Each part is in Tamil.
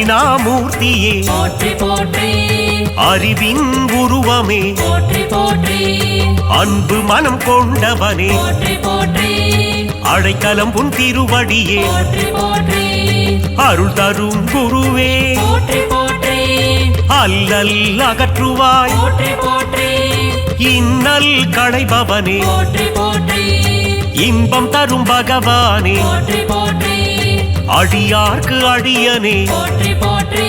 தட்சிணாமூர்த்தியே போற்றி போற்றி அறிவின் உருவமே போற்றி போற்றி அன்பு மனம் கொண்டவனே போற்றி போற்றி அடைக்கலம் உன் திருவடியே போற்றி போற்றி அருள் தரும் குருவே போற்றி போற்றி அல்லல் அகற்றுவாய் போற்றி போற்றி இன்னல் களைபவனே போற்றி போற்றி இன்பம் தரும் பகவானே போற்றி போற்றி அடியார்க்கு அடியனே போற்றி போற்றி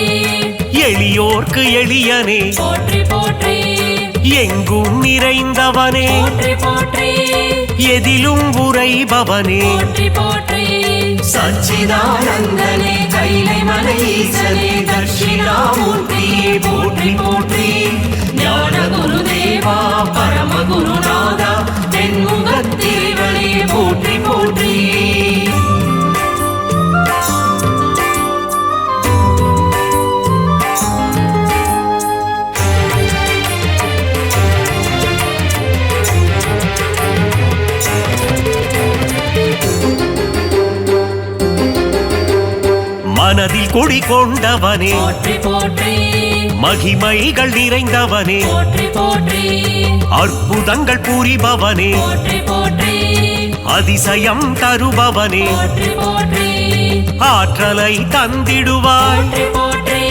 எளியோர்க்கு எளியனே போற்றி போற்றி எங்கும் நிறைந்தவனே போற்றி போற்றி எதிலும் உரைபவனே போற்றி போற்றி சச்சிதானந்தனே கைலை மலை ஈசனே தட்சிணாமூர்த்தியே போற்றி போற்றி ஞான குருதேவா பரம குருநாதா தென்முகத்திரிவனே போற்றி போற்றி மனதில் குடி கொண்டவனே போற்றி போற்றி மகிமைகள் நிறைந்தவனே போற்றி போற்றி அற்புதங்கள் புரிபவனே போற்றி போற்றி அதிசயம் தருபவனே போற்றி போற்றி ஆற்றலை தந்திடுவாய் போற்றி போற்றி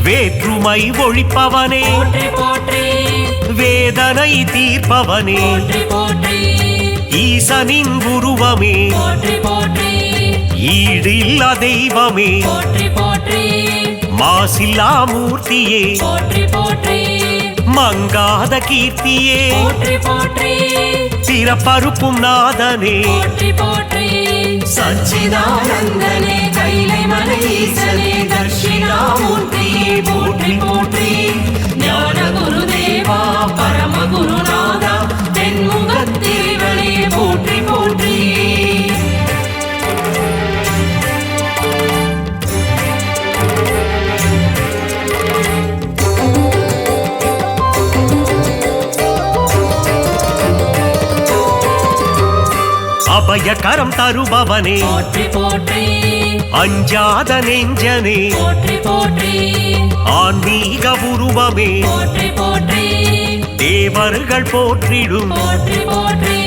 வேற்றுமை ஒழிப்பவனே போற்றி போற்றி வேதனை தீர்ப்பவனே போற்றி போற்றி ஈசனின் உருவமே போற்றி போற்றி ஈடில்லா தெய்வமே போற்றி போற்றி மாசில்லா மூர்த்தியே போற்றி போற்றி மங்காத கீர்த்தியே போற்றி போற்றி சிறப்பறுப்பும் நாதனே போற்றி போற்றி சச்சிதானந்தனே கைலை மலை ஈசனே தட்சிணாமூர்த்தியே போற்றி போற்றி ஞான குருதேவா பரம குருநாதா தென்முகத்திரிவனே போற்றி போற்றி அபயகரம் தருபவனே போற்றி போற்றி அஞ்சாத நெஞ்சனே போற்றி போற்றி ஆன்மீக உருவமே போற்றி போற்றி தேவர்கள் போற்றிடும் போற்றி போற்றி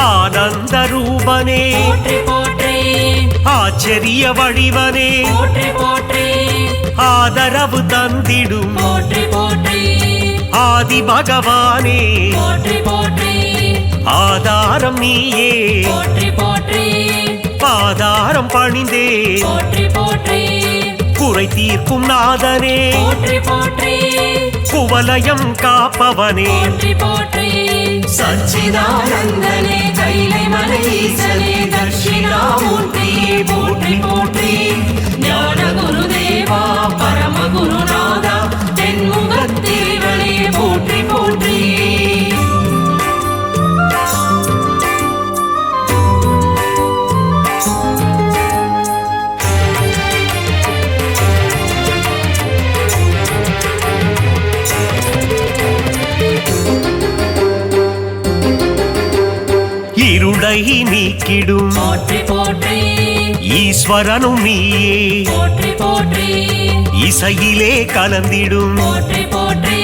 ஆனந்த ரூபனே போற்றி போற்றி ஆச்சரிய வடிவனே போற்றி போற்றி ஆதரவு தந்திடும் போற்றி போற்றி ஆதி பகவானே போற்றி போற்றி ஆதாரம் நீயே போற்றி போற்றி பாதாரம் பணிந்தே போற்றி போற்றி குறை தீர்க்கும் நாதனே போற்றி போற்றி குவலயம் காப்பவனே போற்றி போற்றி சச்சிதானந்தனே கைலை மலை ஈசனே தட்சிணாமூர்த்தியே போற்றி போற்றி ஞான குருதேவா பரம குருநாதா தென்முகத்திரிவனே போற்றி போற்றி இருளை நீக்கிடும் போற்றி போற்றி ஈஸ்வரனும் நீயே போற்றி போற்றி இசையிலே கலந்திடும் போற்றி போற்றி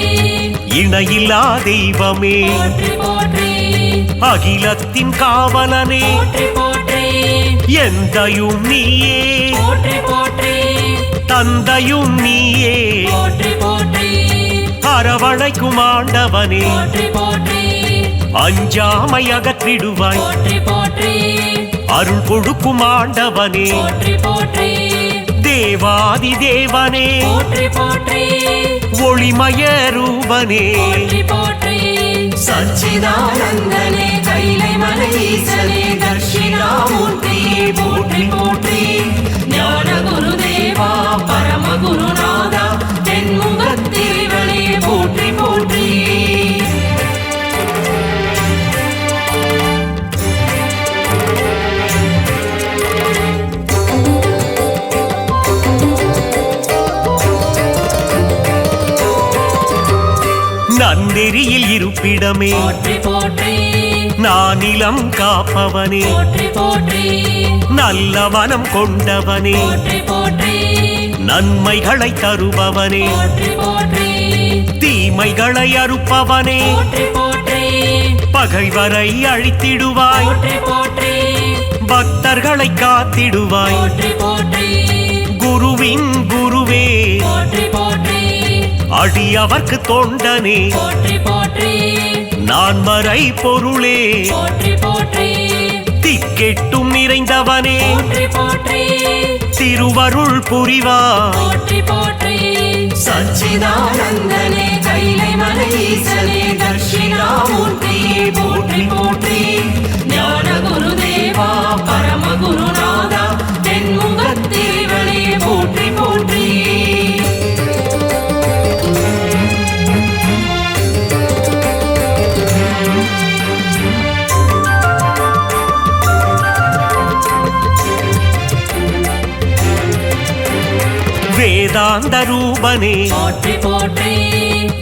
இணையில்லா தெய்வமே போற்றி போற்றி அகிலத்தின் காவலனே போற்றி போற்றி எந்தையும் நீயே போற்றி போற்றி தந்தையும் நீயே போற்றி போற்றி அரவணைக்கும் ஆண்டவனே போற்றி போற்றி அஞ்சாமை அகற்றிடுவாய் போற்றி போற்றி அருள் கொடுக்கும் ஆண்டவனே போற்றி போற்றி தேவாதி தேவனே போற்றி போற்றி ஒளிமய ரூபனே போற்றி போற்றி சச்சிதானந்தனே கைலை மலை ஈசனே தட்சிணாமூர்த்தியே போற்றி போற்றி ஞான குருதேவா பரம குருநாதா தென்முகத்திரிவனே போற்றி போற்றி நன்னெறியில் இருப்பிடமே போற்றி போற்றி நானிலம் காப்பவனே போற்றி போற்றி நல்ல மனம் கொண்டவனே போற்றி போற்றி நன்மைகளை தருபவனே போற்றி போற்றி தீமைகளை அறுப்பவனே போற்றி போற்றி பகைவரை அழித்திடுவாய் போற்றி போற்றி பக்தர்களை காத்திடுவாய் போற்றி போற்றி குருவின் குருவே போற்றி போற்றி அடியவர்க்கு தொண்டனே போற்றி போற்றி நான் மறை பொருளே போற்றி போற்றி திக்கெட்டும் நிறைந்தவனே போற்றி போற்றி திருவருள் புரிவாய் போற்றி போற்றி சச்சிதானந்தனே கைலை மலை ஈசனே தட்சிணாமூர்த்தியே போற்றி போற்றி ஞான குருதேவா பரம குருநாதா தென்முகத்தேவனே போற்றி போற்றி வேதாந்த ரூபனே போற்றி போற்றி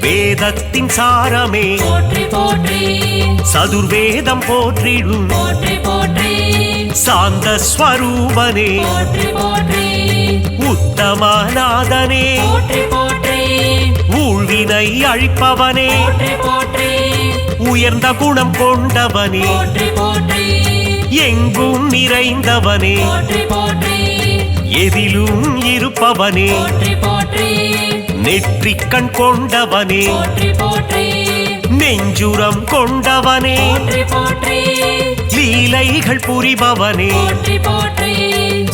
வேதத்தின் சாரமே போற்றி போற்றி சதுர்வேதம் போற்றிடும் போற்றி போற்றி சாந்த ஸ்வரூபனே போற்றி போற்றி உத்தமநாதனே போற்றி போற்றி ஊழ்வினை அழிப்பவனே போற்றி போற்றி உயர்ந்த குணம் கொண்டவனே போற்றி போற்றி எங்கும் நிறைந்தவனே போற்றி போற்றி எதிலும் இருப்பவனே போற்றி போற்றி நெற்றிக்கண் கொண்டவனே போற்றி போற்றி நெஞ்சுரம் கொண்டவனே போற்றி போற்றி லீலைகள் புரிபவனே போற்றி போற்றி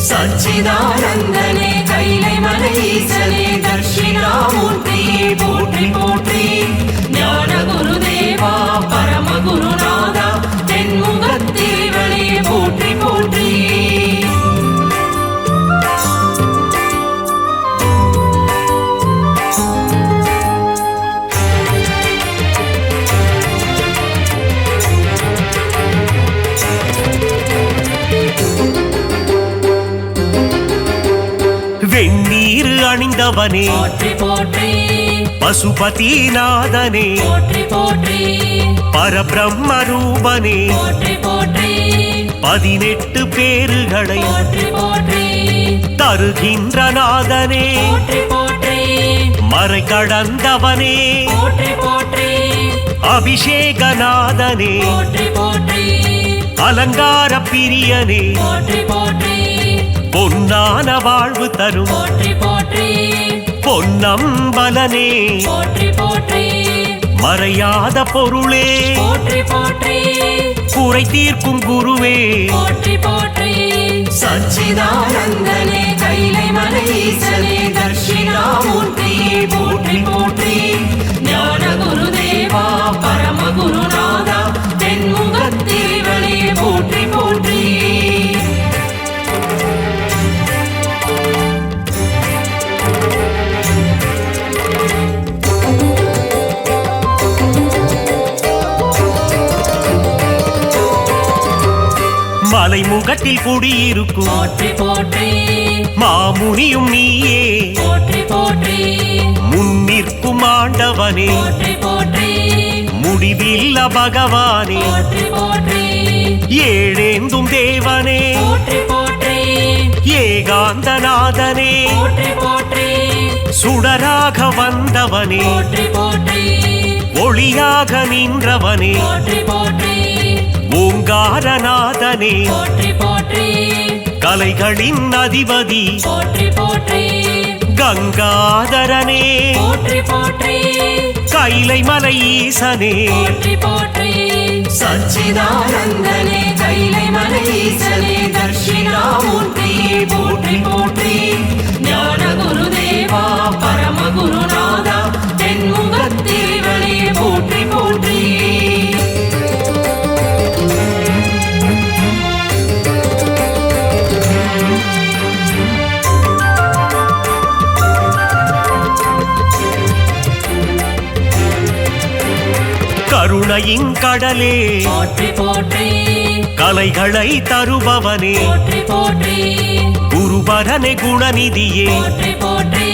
சச்சிதானந்தனே கைலை மலை ஈசனே தட்சிணாமூர்த்தியே போற்றி போற்றி ஞான குருதேவா பரம குருநாதா தென்முகத்தேவனே போற்றி போற்றி வெண்ணீர் அணிந்தவனே போற்றி போற்றி பசுபதிநாதனே போற்றி போற்றி பரபிரம்ம ரூபனே போற்றி போற்றி 18 பேறுகளை போற்றி போற்றி தருகின்ற நாதனே போற்றி போற்றி மறை கடந்தவனே போற்றி போற்றி அபிஷேகநாதனே போற்றி போற்றி அலங்கார பிரியனே போற்றி போற்றி பொன்னான வாழ்வு தரும் போற்றி போற்றி பொன்னம்பலனே போற்றி போற்றி மறையாத பொருளே போற்றி போற்றி குறை தீர்க்கும் குருவே போற்றி போற்றி சச்சிதானந்தனே கைலை மலை ஈசனே தட்சிணாமூர்த்தியே போற்றி போற்றி ஞான குருதேவா பரம குருநாதா தென்முகத்தேவனே போற்றி போற்றி மலைமுகத்தில் குடியிருக்கும் போற்றி போற்றி மாமுனியும் நீயே போற்றி போற்றி முன்னிற்கும் ஆண்டவனே போற்றி போற்றி முடிவில்ல பகவானே போற்றி போற்றி ஏழேந்தும் தேவனே போற்றி போற்றி ஏகாந்தநாதனே போற்றி போற்றி சுடராக வந்தவனே போற்றி போற்றி ஒளியாக நின்றவனே போற்றி போற்றி ஓங்காரநாதனே போற்றி போற்றி கலைகளின் அதிபதி போற்றி போற்றி கங்காதரனே போற்றி போற்றி கைலை மலை ஈசனே போற்றி போற்றி சச்சிதானந்தனே கைலை மலை ஈசனே தட்சிணாமூர்த்தியே போற்றி போற்றி ஞான குருதேவா பரம குருநாதா தென்முகத்தேவனே போற்றி போற்றி கருணையின் கடலே போற்றி போற்றி கலைகளை தருபவனே போற்றி போற்றி குருபரனே குணநிதியே போற்றி போற்றி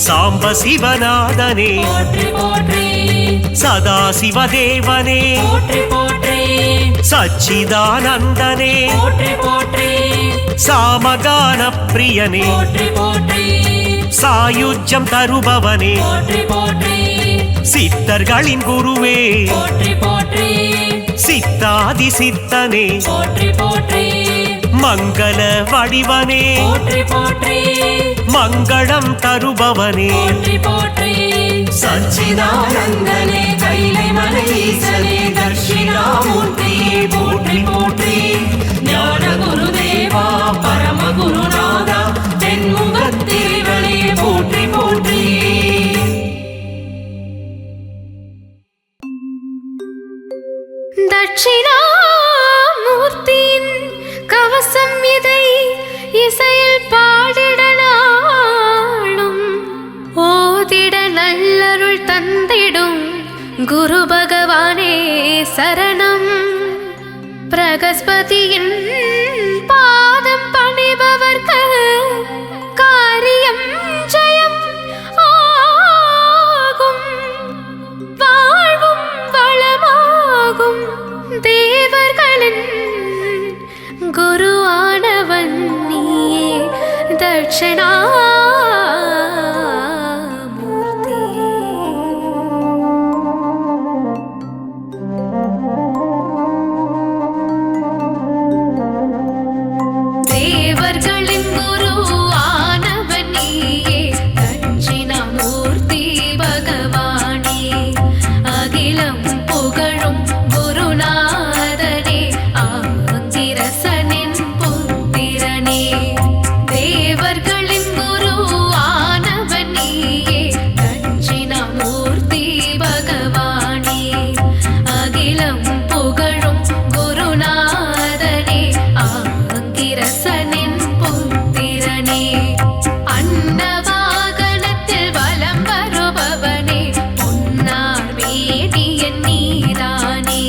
சாம்ப சிவநாதனே போற்றி போற்றி சதா சிவதேவனே போற்றி போற்றி சச்சிதானந்தனே போற்றி போற்றி சாமகான பிரியனே போற்றி போற்றி சாயுஜ்யம் தருபவனே போற்றி போற்றி சித்தர்களின் குருவே போற்றி போற்றி சித்தாதி சித்தனே போற்றி போற்றி மங்கள வடிவனே போற்றி போற்றி மங்களம் தருபவனே போற்றி போற்றி சச்சிதானந்தனே கைலை மலையீசனே தட்சிணாமூர்த்தியே போற்றி போற்றி ஞான குருதேவா பரம குருநாதா தென்முகத்திரிவனே போற்றி போற்றி தட்சிணாமூர்த்தியின் கவசம் இதை இசையில் பாடிடனாலும் ஓதிட நல்லருள் தந்திடும் குரு பகவானே சரணம். பிரகஸ்பதியின் பாதம் பணிபவர்க்கு காரியம் ஜெயம் ஆகும், வாழ்வும் வளமாகும். தேவர்களின் குருவானவன் நீயே தட்சிணாமூர்த்தி. தேவர்களின் குருவானவன் நீயே தட்சிணாமூர்த்தி பகவானே. அகிலம் புகழும் குருநாதனே ஆங்கிரசனின் புத்திரனே. தேவர்களின் குருவானவன் நீயே தட்சிணாமூர்த்தி பகவானே. அகிலம் புகழும் குருநாதனே ஆங்கிரசனின் புத்திரனே. அன்னவாகனத்தில் வலம் வருபவனே பொன்னார் மேனியன் நீதானே.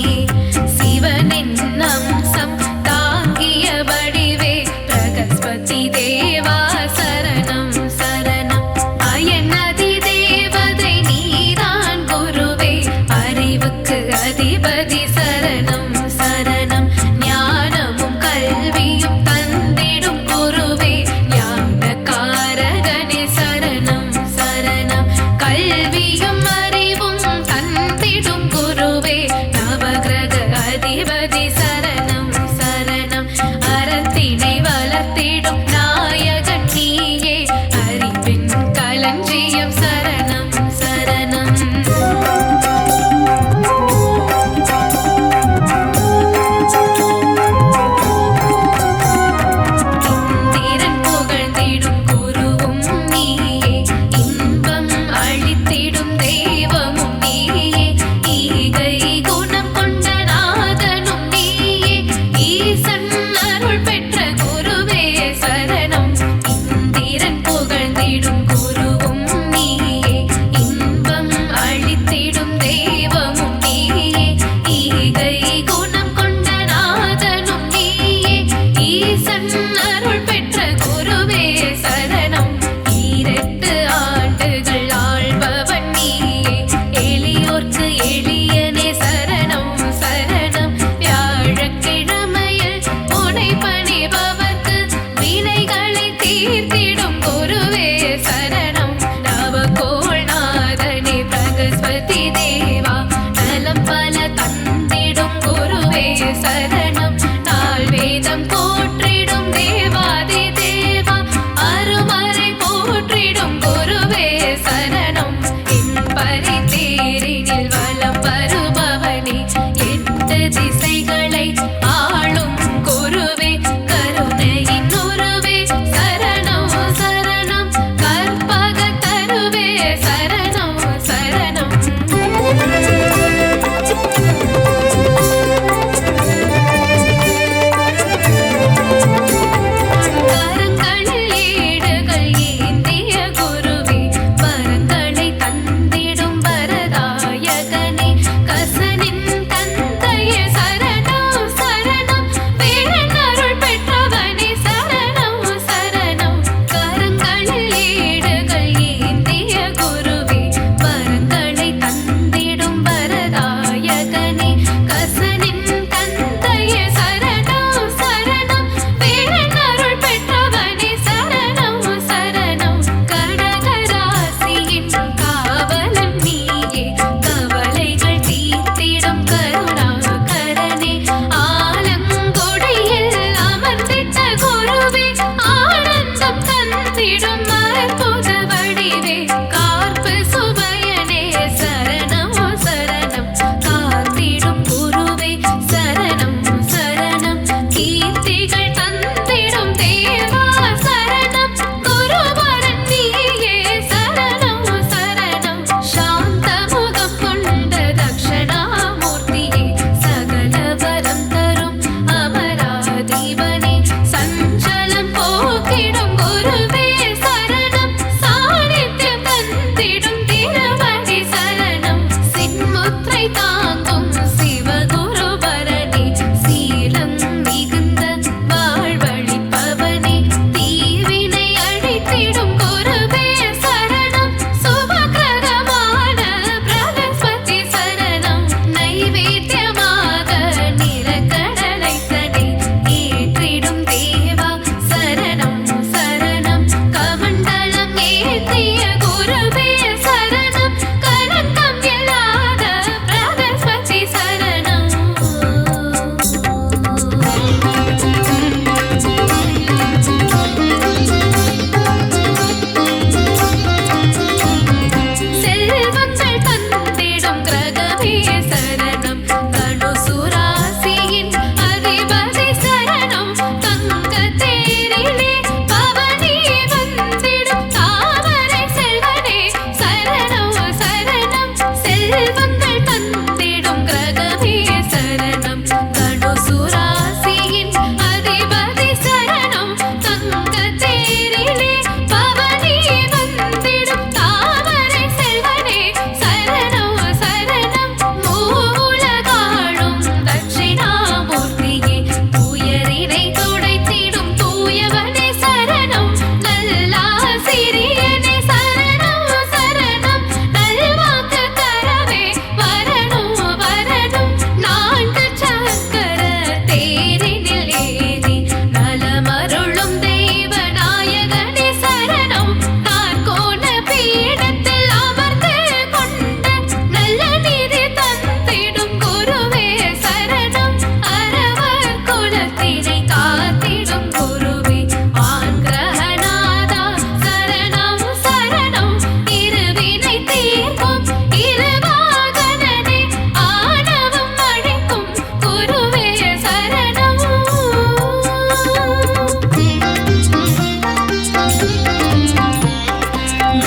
சிவனின் அம்சம் தாங்கிய வடிவே பிரகஸ்பதி தேவா சரணம் சரணம். அயனதி தேவதை நீதான் குருவே அறிவுக்கு அதிபதி சரணம் சரணம். ஞானமும் கல்வியும் தந்திடும் குருவே ஞானகாரகனே சரணம் சரணம். கல்வியும் அறிவும் தந்திடும் குருவே நவகிரக அதிபதி சரணம் சரணம். அறத்தினை வளர்த்திடும் நாயகன் நீயே அறிவின் களஞ்சியம் சரணம் சரணம். இந்திரன் புகழ்ந்திடும் குருவும் நீயே, இன்பம் அளித்திடும் தெய்வமும் நீயே. ஈகை குணம் கொண்ட நாதனும் நீயே, ஈசன் அருள் பெற்ற குருவே சரணம். இந்திரன் புகழ்ந்திடும் குருவும் நீயே,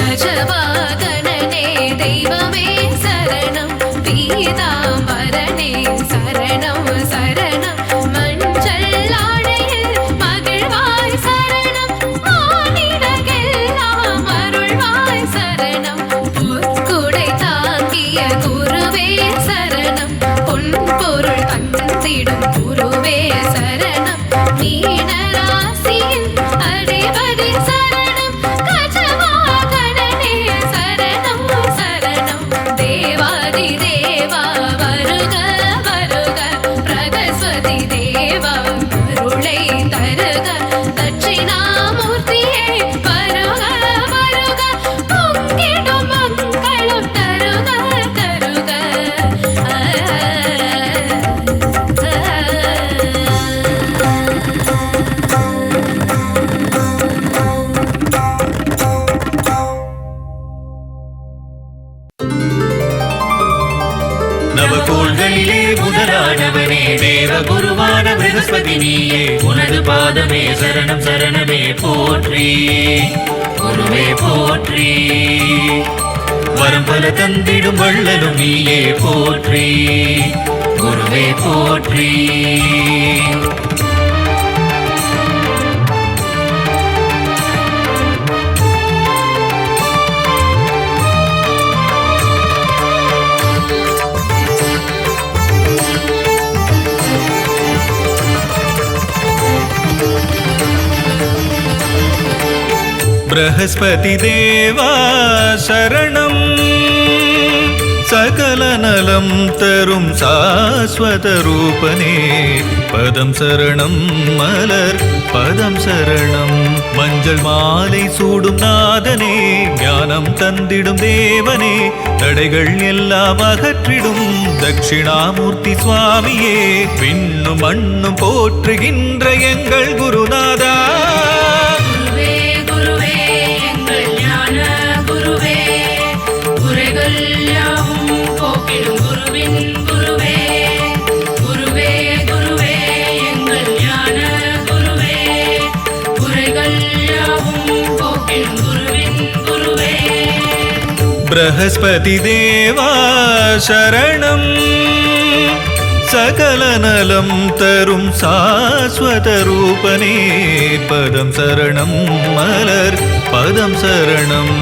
கஜவாகனனே தெய்வமே சரணம் பீதாம்பரனே சரணம் சரணம் மஞ்சள் ஆடையில் மகிழ்வாய் சரணம் மானிடர்க்கெல்லாம் அருள்வாய் சரணம் பொற்குடை தாங்கிய குருவே சரணம் பொன்பொருள் தந்திடும் குருவே சரணம் மீனராசியின் அதிபதி சரணம் கஜவாகனனே சரணம் சரணம் தேவாதி தேவா வருக வருக பிரகஸ்பதி தேவா அருளை தருக தட்சிணாமூர்த்தியே வருக வருக பொங்கிடும் மங்களம் தருக தருக நவகோள்களிலே முதலானவனே தேவகுருவான பிரகஸ்பதி நீயே உனது பாதமே சரணம் சரணமே போற்றி குருவே போற்றி வரம் பல தந்திடும் வள்ளலும் நீயே போற்றி குருவே போற்றி बृहस्पति देवा शरणं सकलनलं तरुं शाश्वतरूपने पदं शरणं मलर् पदं शरणं மஞ்சள் மாலை சூடும் நாதனே ஞானம் தந்திடும் தேவனே தடைகள் எல்லாம் அகற்றிடும் தட்சிணாமூர்த்தி சுவாமியே விண்ணும் மண்ணும் போற்றுகின்ற எங்கள் குருநாதா बृहस्पति देवा शरणं सकलनलं तरुं शाश्वतरूपने पदं शरणं मलर् पदं शरणम्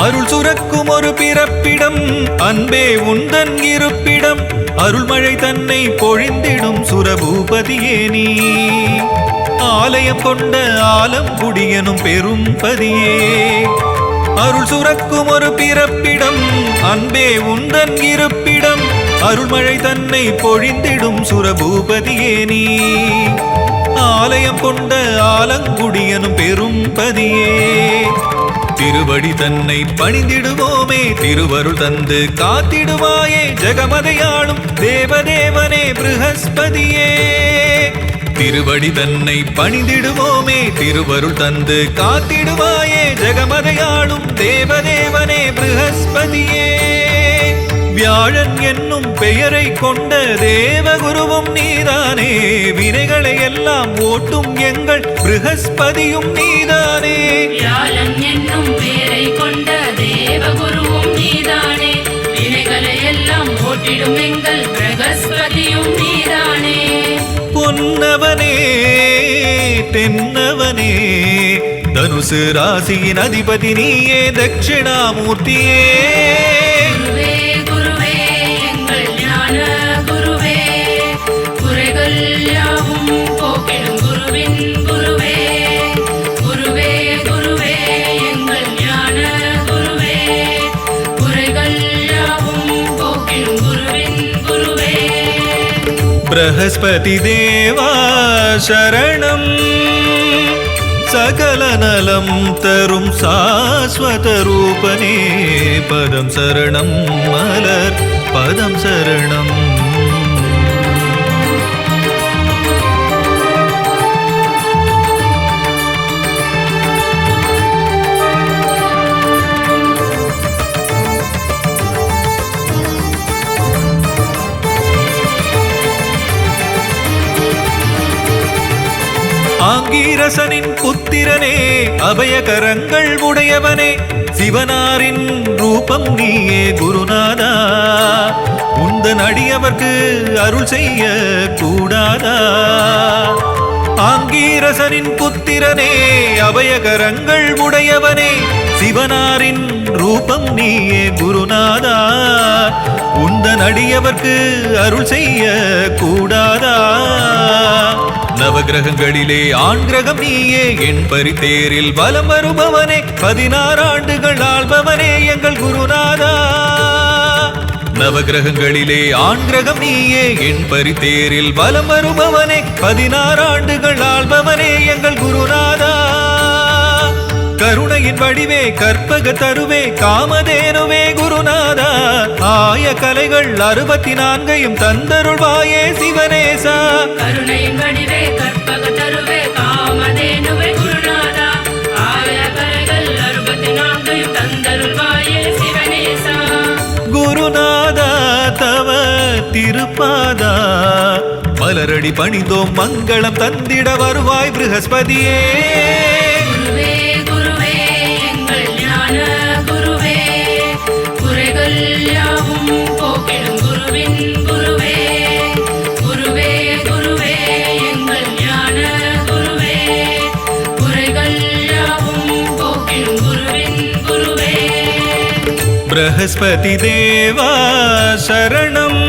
அருள் சுரக்கும் ஒரு பிறப்பிடம் அன்பே உந்தன் இருப்பிடம் அருள்மழை தன்னை பொழிந்திடும் சுரபூபதியே நீ ஆலயம் கொண்ட ஆலங்குடியனும் பெரும் பதியே அருள் சுரக்கும் ஒரு பிறப்பிடம் அன்பே உந்தன் இருப்பிடம் அருள்மழை தன்னை பொழிந்திடும் சுரபூபதியே நீ ஆலயம் கொண்ட ஆலங்குடியனும் பெரும் பதியே திருவடி தன்னை பணிந்திடுவோமே திருவருள் தந்து காத்திடுவாயே ஜெகமதையாளும் தேவதேவனே ப்ரஹஸ்பதியே திருவடி தன்னை பணிந்திடுவோமே திருவருள் தந்து காத்திடுவாயே ஜெகமதையாளும் தேவதேவனே ப்ரஹஸ்பதியே வியாழன் என்னும் பெயரை கொண்ட தேவகுருவும் நீதானே வினைகளை எல்லாம் ஓட்டும் எங்கள் ப்ரஹஸ்பதியும் நீதானே வியாழன் என்னும் பெயரை கொண்ட தேவகுருவும் நீதானே வினைகளை எல்லாம் ஓட்டிடும் எங்கள் ப்ரஹஸ்பதியும் நீதானே பொன்னவனே தென்னவனே தனுசு ராசியின் அதிபதி நீயே தட்சிணாமூர்த்தியே बृहस्पति देवा शरणं सकलनलं तरुं शाश्वतरूपने पदं शरणं मलर् पदं शरणम् அங்கீரசனின் புத்திரனே அபயகரங்கள் உடையவனே சிவனாரின் ரூபம் நீயே குருநாதா உந்தன் அடியவர்க்கு அருள் செய்ய கூடாதா ஆங்கீரசனின் புத்திரனே அபயகரங்கள் உடையவனே சிவனாரின் ரூபம் நீயே குருநாதா உந்தன் அடியவர்க்கு அருள் செய்ய கூடாதா நவகிரகங்களிலே ஆண் கிரகம் நீயே என் பரிதேரில் வலம் வருபவனே 16 ஆண்டுகள் ஆள்பவனே எங்கள் குருநாதா நவகிரகங்களிலே ஆண் கிரகம் நீயே என் பரிதேரில் வலம் வருபவனே 16 ஆண்டுகள் ஆள்பவனே எங்கள் குருநாதா கருணையின் வடிவே கற்பக தருவே காமதேனுவே குருநாதா ஆய கலைகள் 64 தந்தருள்வாயே சிவனேசா கருணையின் வடிவே கற்பக தருவே காமதேனுவே குருநாதா ஆய கலைகள் 64 தந்தருள்வாயே சிவனேசா குருநாதா தவ திருப்பாதா மலரடி பணிந்தோம் மங்களம் தந்திட வருவாய் ப்ரஹஸ்பதியே குருவே குருவே எங்கள் ஞான குருவே குறைகள் யாவும் போக்கிடும் குருவின் குருவே குருவே குருவே எங்கள் ஞான குருவே குறைகள் யாவும் போக்கிடும் குருவின் குருவே ப்ரஹஸ்பதி தேவா சரணம்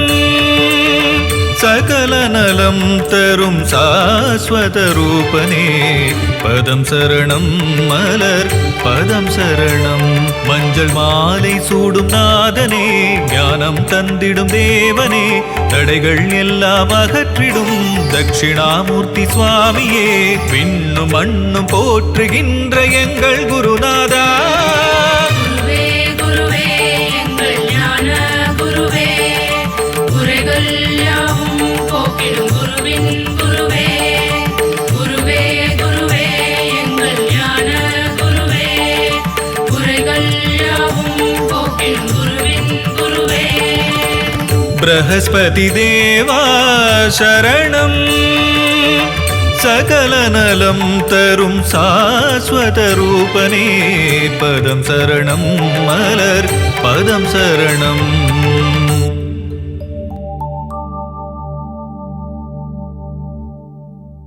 சகல நலம் தரும் சாஸ்வத ரூபனே பதம் சரணம் மலர் பதம் சரணம் மஞ்சள் மாலை சூடும் நாதனே ஞானம் தந்திடும் தேவனே தடைகள் எல்லாம் அகற்றிடும் தட்சிணாமூர்த்தி சுவாமியே விண்ணும் மண்ணும் போற்றுகின்ற எங்கள் குருநாதா குருவே குருவே எங்கள் ஞான குருவே குறைகள் யாவும் போக்கிடும் குருவின் குருவே குருவே குருவே எங்கள் ஞான குருவே குறைகள் யாவும் போக்கிடும் குருவின் குருவே ப்ரஹஸ்பதி தேவா சரணம் சகல நலம் தரும் சாஸ்வத ரூபனே பதம் சரணம் மலர் பதம் சரணம்